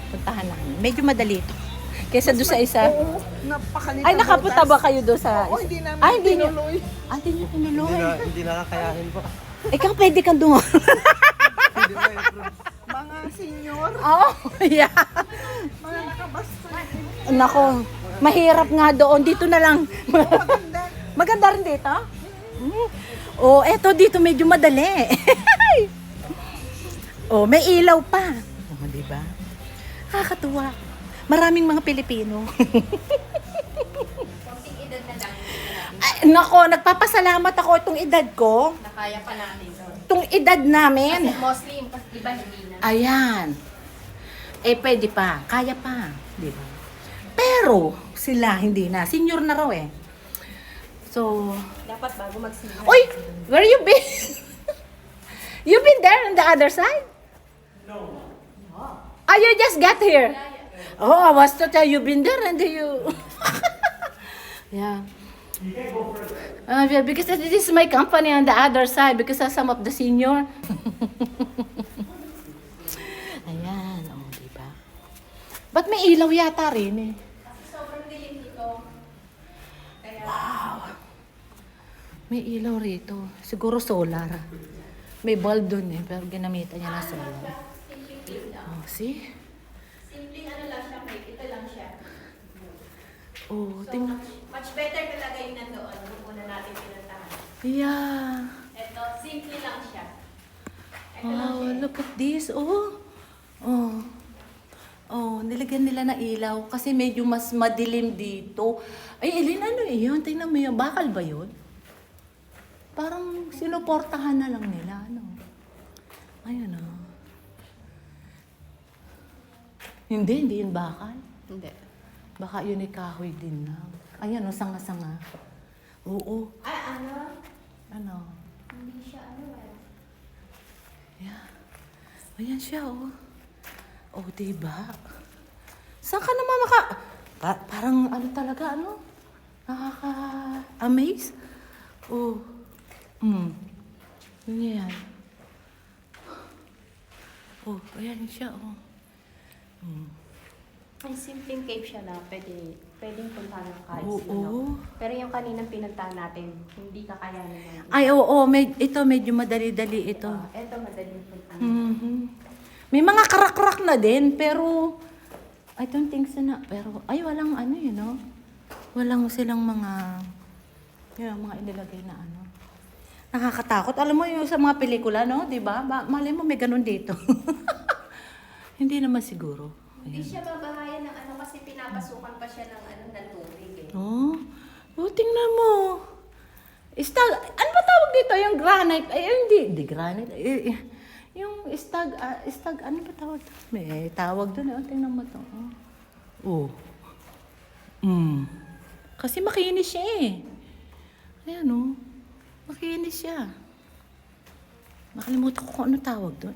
Puntahan namin. Medyo madali ito. Kaysa doon sa isa. Oo, napakaliit. Ay, nakapunta ba kayo doon sa Oo, isa? hindi namin Ay, hindi niyo. tinuloy. Hindi niyo tinuloy. Hindi na kakayahin po. Ikaw pwede kang doon. Hindi po Mga senior, Oh, yeah. mga nakabasta. Nako, mahirap nga doon. Dito na lang. Maganda. Maganda rin dito? Oh, eto dito medyo madali. Oh, may ilaw pa. Oh, di ba? Nakakatuwa. Maraming mga Pilipino. Konting edad na lang. Ay, nako, nagpapasalamat ako itong edad ko. Nakaya pa namin. Itong edad namin. Kasi mostly, yung iba hindi na. Ayan. Eh, pwede pa. Kaya pa. Di ba? Pero, sila hindi na. Senior na raw eh. So, Dapat bago mag-senior. Uy! Where you been? You been there on the other side? No. Oh, you just got here? Oh, I was to tell you been there and you... Yeah. Yeah, because this is my company on the other side because of some of the senior. Ayan, oh, diba? Ba't may ilaw yata rin eh? Sobrang dilim dito. Kaya, May ilaw rito. Siguro solar. May bulb dun eh, pero ginamitan niya na solar. simpleng clean lang. Oh, see? Simpleng ano lang siya, Mike. Ito lang siya. Oh, So, tingnan. much better talaga yung nandoon. Yung una natin pinuntahan. Yeah. Ito, simple lang siya. Ito lang Wow, siya. look at this. Oh. Oh. Oh, nilagyan nila ng ilaw kasi medyo mas madilim dito. Ay, Elin, ano yun? Tingnan mo yun. Bakal ba yun? Parang sinuportahan na lang nila. Ano? Ayun oh. Hindi yun bakal. Hindi. Baka yun ay kahoy din lang. Ayan oh, sanga-sanga. Oo. Ah, ano? Ano? Hindi siya ano eh. Yeah. Ayan siya, oh. Oh, diba? Saan ka naman parang ano talaga, ano? Nakaka-amaze? Oh. Ano yan? Oh, ayan siya, oh. Ay, simpleng cave siya na pwedeng puntahan ng kahit Oo. sino. Pero yung kaninang pinuntahan natin, hindi kakayanin natin. Ay, oo, ito medyo madali-dali ito. Ito madaling puntahan. Mhm. May mga karak-karak na din, pero I don't think so na. Pero, ay, walang ano yun, no? Walang silang mga, yun, mga inilagay na ano. Nakakatakot. Alam mo yung sa mga pelikula, no? Di ba? Malay mo, may ganun dito. Hindi naman siguro. Hindi siya babahayan ng ano kasi pinapasukan pa siya ng ano ng tubig eh. Oh, tingnan mo. Ano ba tawag dito? Yung granite. Ay, hindi granite. Yung ano ba tawag? May tawag doon. Oh, tingnan mo to. Oh. Kasi makinis siya eh. Ayan oh. Makinis siya. Nakalimutan ko kung ano tawag doon.